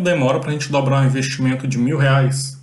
demora para a gente dobrar um investimento de R$ 1.000?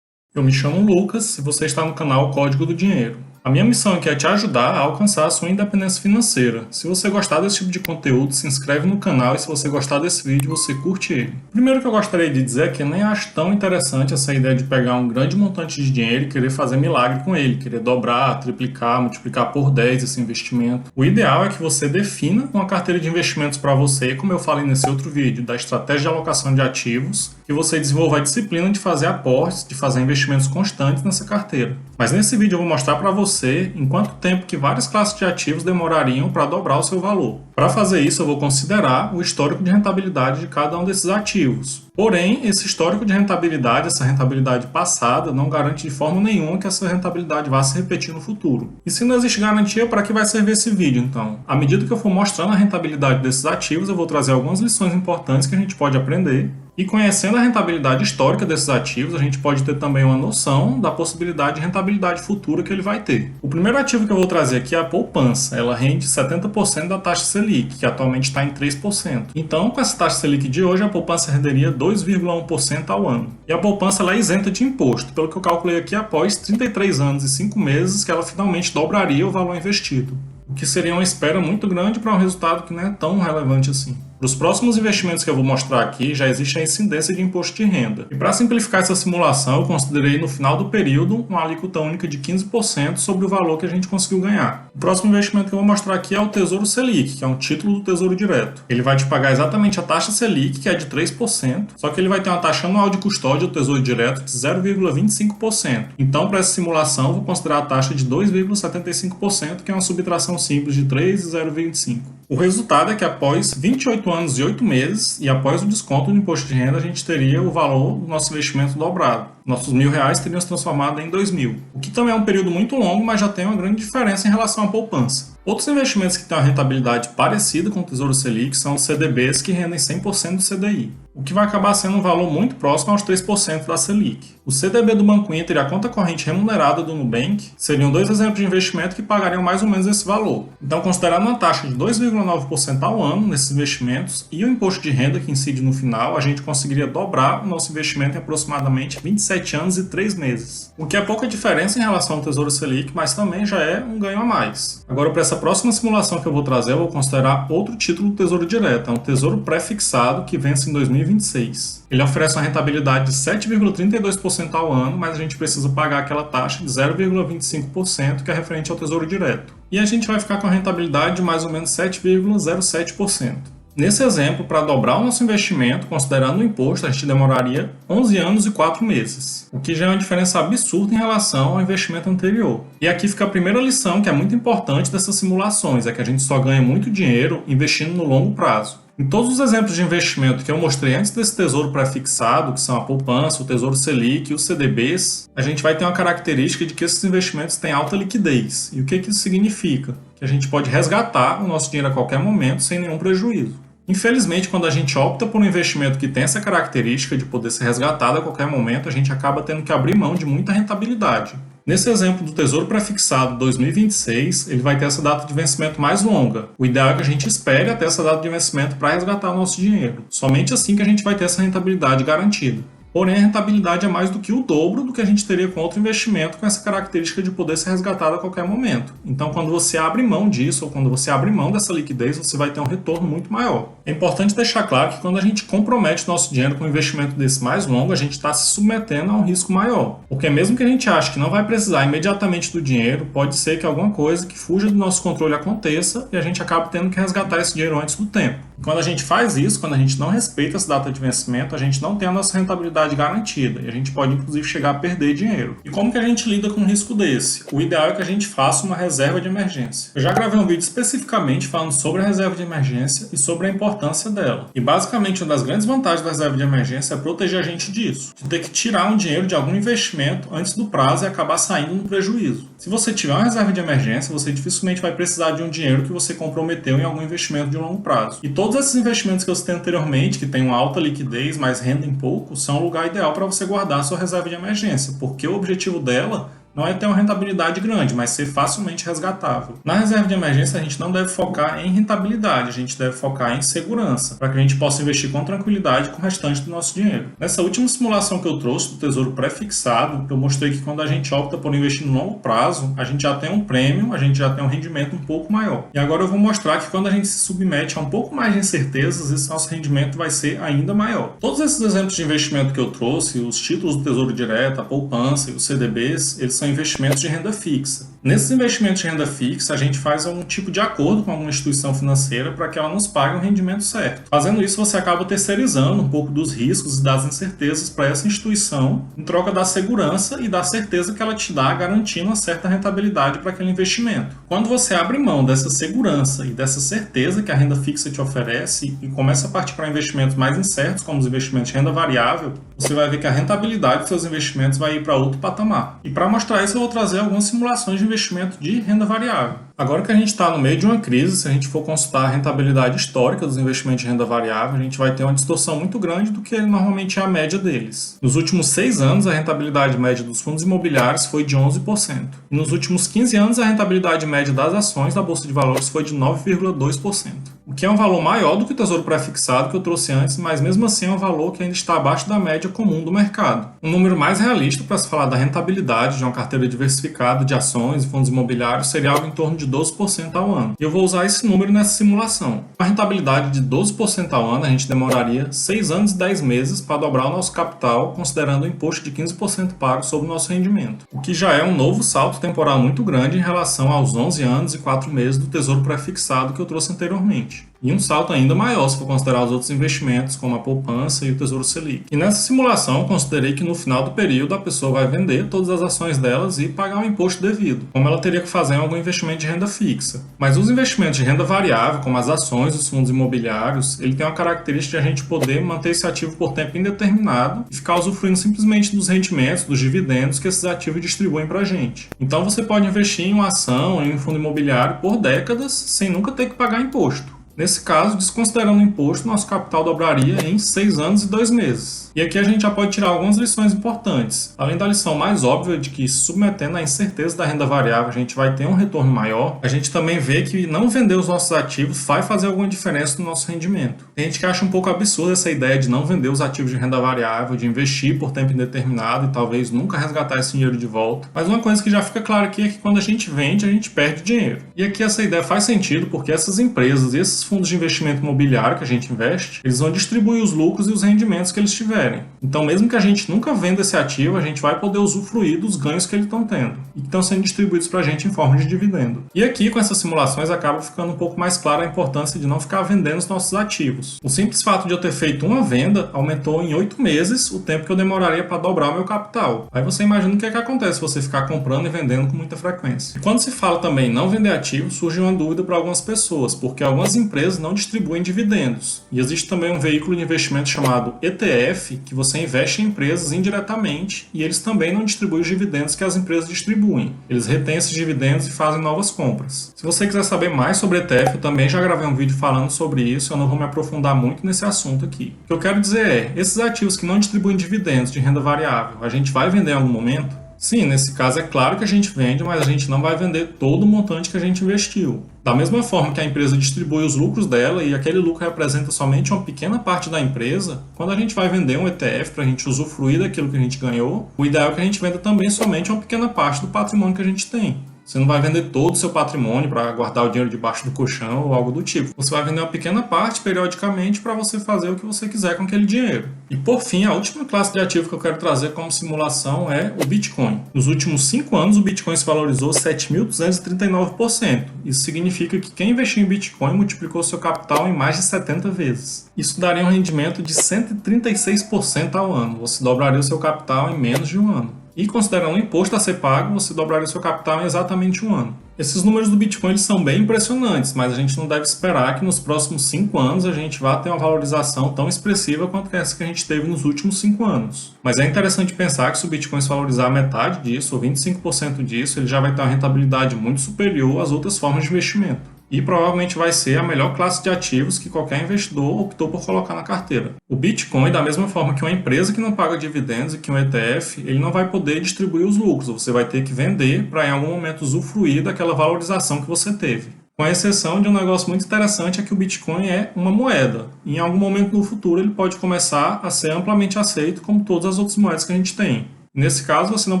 Eu me chamo Lucas e você está no canal Código do Dinheiro. A minha missão aqui é te ajudar a alcançar a sua independência financeira. Se você gostar desse tipo de conteúdo, se inscreve no canal e se você gostar desse vídeo, você curte ele. Primeiro que eu gostaria de dizer é que eu nem acho tão interessante essa ideia de pegar um grande montante de dinheiro e querer fazer milagre com ele, querer dobrar, triplicar, multiplicar por 10 esse investimento. O ideal é que você defina uma carteira de investimentos para você, como eu falei nesse outro vídeo, da estratégia de alocação de ativos, que você desenvolva a disciplina de fazer aportes, de fazer investimentos constantes nessa carteira. Mas nesse vídeo eu vou mostrar para você em quanto tempo que várias classes de ativos demorariam para dobrar o seu valor. Para fazer isso, eu vou considerar o histórico de rentabilidade de cada um desses ativos. Porém, esse histórico de rentabilidade, essa rentabilidade passada, não garante de forma nenhuma que essa rentabilidade vá se repetir no futuro. E se não existe garantia, para que vai servir esse vídeo, então? À medida que eu for mostrando a rentabilidade desses ativos, eu vou trazer algumas lições importantes que a gente pode aprender. E conhecendo a rentabilidade histórica desses ativos, a gente pode ter também uma noção da possibilidade de rentabilidade futura que ele vai ter. O primeiro ativo que eu vou trazer aqui é a poupança. Ela rende 70% da taxa Selic, que atualmente está em 3%. Então, com essa taxa Selic de hoje, a poupança renderia 2,1% ao ano. E a poupança ela é isenta de imposto, pelo que eu calculei aqui após 33 anos e 5 meses que ela finalmente dobraria o valor investido. O que seria uma espera muito grande para um resultado que não é tão relevante assim. Para os próximos investimentos que eu vou mostrar aqui, já existe a incidência de imposto de renda. E para simplificar essa simulação, eu considerei no final do período uma alíquota única de 15% sobre o valor que a gente conseguiu ganhar. O próximo investimento que eu vou mostrar aqui é o Tesouro Selic, que é um título do Tesouro Direto. Ele vai te pagar exatamente a taxa Selic, que é de 3%, só que ele vai ter uma taxa anual de custódia do Tesouro Direto de 0,25%. Então, para essa simulação, eu vou considerar a taxa de 2,75%, que é uma subtração simples de 3 e 0,25%. O resultado é que após 28 anos e 8 meses e após o desconto do imposto de renda, a gente teria o valor do nosso investimento dobrado. Nossos R$ 1.000 teriam se transformado em 2.000, o que também é um período muito longo, mas já tem uma grande diferença em relação à poupança. Outros investimentos que têm uma rentabilidade parecida com o Tesouro Selic são os CDBs, que rendem 100% do CDI, o que vai acabar sendo um valor muito próximo aos 3% da Selic. O CDB do Banco Inter e a conta corrente remunerada do Nubank seriam dois exemplos de investimento que pagariam mais ou menos esse valor. Então, considerando uma taxa de 2,9% ao ano nesses investimentos e o imposto de renda que incide no final, a gente conseguiria dobrar o nosso investimento em aproximadamente 27 anos e 3 meses. O que é pouca diferença em relação ao Tesouro Selic, mas também já é um ganho a mais. Agora, para essa próxima simulação que eu vou trazer, eu vou considerar outro título do Tesouro Direto, é um Tesouro Pré-fixado que vence em 2026. Ele oferece uma rentabilidade de 7,32% ao ano, mas a gente precisa pagar aquela taxa de 0,25% que é referente ao Tesouro Direto. E a gente vai ficar com a rentabilidade de mais ou menos 7,07%. Nesse exemplo, para dobrar o nosso investimento, considerando o imposto, a gente demoraria 11 anos e 4 meses, o que já é uma diferença absurda em relação ao investimento anterior. E aqui fica a primeira lição que é muito importante dessas simulações, é que a gente só ganha muito dinheiro investindo no longo prazo. Em todos os exemplos de investimento que eu mostrei antes desse tesouro pré-fixado, que são a poupança, o Tesouro Selic e os CDBs, a gente vai ter uma característica de que esses investimentos têm alta liquidez. E o que isso significa? Que a gente pode resgatar o nosso dinheiro a qualquer momento sem nenhum prejuízo. Infelizmente, quando a gente opta por um investimento que tem essa característica de poder ser resgatado a qualquer momento, a gente acaba tendo que abrir mão de muita rentabilidade. Nesse exemplo do Tesouro Pré-fixado 2026, ele vai ter essa data de vencimento mais longa. O ideal é que a gente espere até essa data de vencimento para resgatar o nosso dinheiro. Somente assim que a gente vai ter essa rentabilidade garantida. Porém, a rentabilidade é mais do que o dobro do que a gente teria com outro investimento com essa característica de poder ser resgatado a qualquer momento. Então, quando você abre mão disso, ou quando você abre mão dessa liquidez, você vai ter um retorno muito maior. É importante deixar claro que quando a gente compromete nosso dinheiro com um investimento desse mais longo, a gente está se submetendo a um risco maior. Porque mesmo que a gente ache que não vai precisar imediatamente do dinheiro, pode ser que alguma coisa que fuja do nosso controle aconteça e a gente acabe tendo que resgatar esse dinheiro antes do tempo. E quando a gente faz isso, quando a gente não respeita essa data de vencimento, a gente não tem a nossa rentabilidade garantida e a gente pode inclusive chegar a perder dinheiro. E como que a gente lida com um risco desse? O ideal é que a gente faça uma reserva de emergência. Eu já gravei um vídeo especificamente falando sobre a reserva de emergência e sobre a importância dela. E basicamente uma das grandes vantagens da reserva de emergência é proteger a gente disso, de ter que tirar um dinheiro de algum investimento antes do prazo e acabar saindo no prejuízo. Se você tiver uma reserva de emergência, você dificilmente vai precisar de um dinheiro que você comprometeu em algum investimento de longo prazo. E todos esses investimentos que eu citei anteriormente, que têm uma alta liquidez, mas rendem pouco, são o lugar ideal para você guardar a sua reserva de emergência, porque o objetivo dela não é ter uma rentabilidade grande, mas ser facilmente resgatável. Na reserva de emergência, a gente não deve focar em rentabilidade, a gente deve focar em segurança, para que a gente possa investir com tranquilidade com o restante do nosso dinheiro. Nessa última simulação que eu trouxe do Tesouro Pré-Fixado, eu mostrei que quando a gente opta por investir no longo prazo, a gente já tem um prêmio, a gente já tem um rendimento um pouco maior. E agora eu vou mostrar que quando a gente se submete a um pouco mais de incertezas, esse nosso rendimento vai ser ainda maior. Todos esses exemplos de investimento que eu trouxe, os títulos do Tesouro Direto, a poupança e os CDBs, eles são investimentos de renda fixa. Nesses investimentos de renda fixa, a gente faz um tipo de acordo com alguma instituição financeira para que ela nos pague um rendimento certo. Fazendo isso, você acaba terceirizando um pouco dos riscos e das incertezas para essa instituição, em troca da segurança e da certeza que ela te dá, garantindo uma certa rentabilidade para aquele investimento. Quando você abre mão dessa segurança e dessa certeza que a renda fixa te oferece e começa a partir para investimentos mais incertos, como os investimentos de renda variável, você vai ver que a rentabilidade dos seus investimentos vai ir para outro patamar. E para mostrar isso, eu vou trazer algumas simulações de investimento de renda variável. Agora que a gente está no meio de uma crise, se a gente for consultar a rentabilidade histórica dos investimentos de renda variável, a gente vai ter uma distorção muito grande do que normalmente é a média deles. Nos últimos 6 anos, a rentabilidade média dos fundos imobiliários foi de 11%. E nos últimos 15 anos, a rentabilidade média das ações da Bolsa de Valores foi de 9,2%. O que é um valor maior do que o Tesouro Pré-Fixado que eu trouxe antes, mas mesmo assim é um valor que ainda está abaixo da média comum do mercado. Um número mais realista para se falar da rentabilidade de uma carteira diversificada de ações e fundos imobiliários seria algo em torno de 12% ao ano. E eu vou usar esse número nessa simulação. Com a rentabilidade de 12% ao ano, a gente demoraria 6 anos e 10 meses para dobrar o nosso capital, considerando o imposto de 15% pago sobre o nosso rendimento. O que já é um novo salto temporal muito grande em relação aos 11 anos e 4 meses do Tesouro Pré-Fixado que eu trouxe anteriormente. E um salto ainda maior se for considerar os outros investimentos, como a poupança e o Tesouro Selic. E nessa simulação, eu considerei que no final do período a pessoa vai vender todas as ações delas e pagar o imposto devido, como ela teria que fazer em algum investimento de renda fixa. Mas os investimentos de renda variável, como as ações, os fundos imobiliários, ele tem uma característica de a gente poder manter esse ativo por tempo indeterminado e ficar usufruindo simplesmente dos rendimentos, dos dividendos que esses ativos distribuem para a gente. Então você pode investir em uma ação, em um fundo imobiliário por décadas, sem nunca ter que pagar imposto. Nesse caso, desconsiderando o imposto, nosso capital dobraria em 6 anos e 2 meses. E aqui a gente já pode tirar algumas lições importantes. Além da lição mais óbvia de que, submetendo à incerteza da renda variável, a gente vai ter um retorno maior, a gente também vê que não vender os nossos ativos vai fazer alguma diferença no nosso rendimento. Tem gente que acha um pouco absurda essa ideia de não vender os ativos de renda variável, de investir por tempo indeterminado e talvez nunca resgatar esse dinheiro de volta. Mas uma coisa que já fica clara aqui é que quando a gente vende, a gente perde dinheiro. E aqui essa ideia faz sentido porque essas empresas e esses fundos de investimento imobiliário que a gente investe, eles vão distribuir os lucros e os rendimentos que eles tiverem. Então, mesmo que a gente nunca venda esse ativo, a gente vai poder usufruir dos ganhos que eles estão tendo e que estão sendo distribuídos para a gente em forma de dividendo. E aqui, com essas simulações, acaba ficando um pouco mais clara a importância de não ficar vendendo os nossos ativos. O simples fato de eu ter feito uma venda aumentou em 8 meses o tempo que eu demoraria para dobrar o meu capital. Aí você imagina o que é que acontece se você ficar comprando e vendendo com muita frequência. E quando se fala também em não vender ativos, surge uma dúvida para algumas pessoas, porque algumas empresas não distribuem dividendos. E existe também um veículo de investimento chamado ETF, que você investe em empresas indiretamente e eles também não distribuem os dividendos que as empresas distribuem. Eles retêm esses dividendos e fazem novas compras. Se você quiser saber mais sobre ETF, eu também já gravei um vídeo falando sobre isso, eu não vou me aprofundar muito nesse assunto aqui. O que eu quero dizer é, esses ativos que não distribuem dividendos de renda variável, a gente vai vender em algum momento? Sim, nesse caso é claro que a gente vende, mas a gente não vai vender todo o montante que a gente investiu. Da mesma forma que a empresa distribui os lucros dela e aquele lucro representa somente uma pequena parte da empresa, quando a gente vai vender um ETF para a gente usufruir daquilo que a gente ganhou, o ideal é que a gente venda também somente uma pequena parte do patrimônio que a gente tem. Você não vai vender todo o seu patrimônio para guardar o dinheiro debaixo do colchão ou algo do tipo. Você vai vender uma pequena parte periodicamente para você fazer o que você quiser com aquele dinheiro. E por fim, a última classe de ativo que eu quero trazer como simulação é o Bitcoin. Nos últimos 5 anos, o Bitcoin se valorizou 7.239%. Isso significa que quem investiu em Bitcoin multiplicou seu capital em mais de 70 vezes. Isso daria um rendimento de 136% ao ano. Você dobraria o seu capital em menos de um ano. E considerando o imposto a ser pago, você dobraria o seu capital em exatamente um ano. Esses números do Bitcoin eles são bem impressionantes, mas a gente não deve esperar que nos próximos 5 anos a gente vá ter uma valorização tão expressiva quanto essa que a gente teve nos últimos 5 anos. Mas é interessante pensar que se o Bitcoin se valorizar metade disso, ou 25% disso, ele já vai ter uma rentabilidade muito superior às outras formas de investimento. e provavelmente vai ser a melhor classe de ativos que qualquer investidor optou por colocar na carteira. O Bitcoin, da mesma forma que uma empresa que não paga dividendos e que um ETF, ele não vai poder distribuir os lucros, você vai ter que vender para em algum momento usufruir daquela valorização que você teve. Com exceção de um negócio muito interessante, é que o Bitcoin é uma moeda. E em algum momento no futuro ele pode começar a ser amplamente aceito como todas as outras moedas que a gente tem. Nesse caso, você não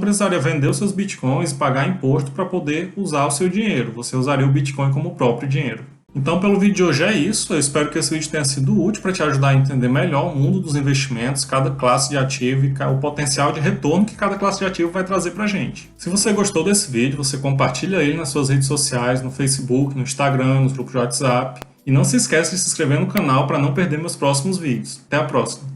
precisaria vender os seus bitcoins e pagar imposto para poder usar o seu dinheiro. Você usaria o Bitcoin como o próprio dinheiro. Então, pelo vídeo de hoje é isso. Eu espero que esse vídeo tenha sido útil para te ajudar a entender melhor o mundo dos investimentos, cada classe de ativo e o potencial de retorno que cada classe de ativo vai trazer para a gente. Se você gostou desse vídeo, você compartilha ele nas suas redes sociais, no Facebook, no Instagram, nos grupos de WhatsApp. E não se esqueça de se inscrever no canal para não perder meus próximos vídeos. Até a próxima!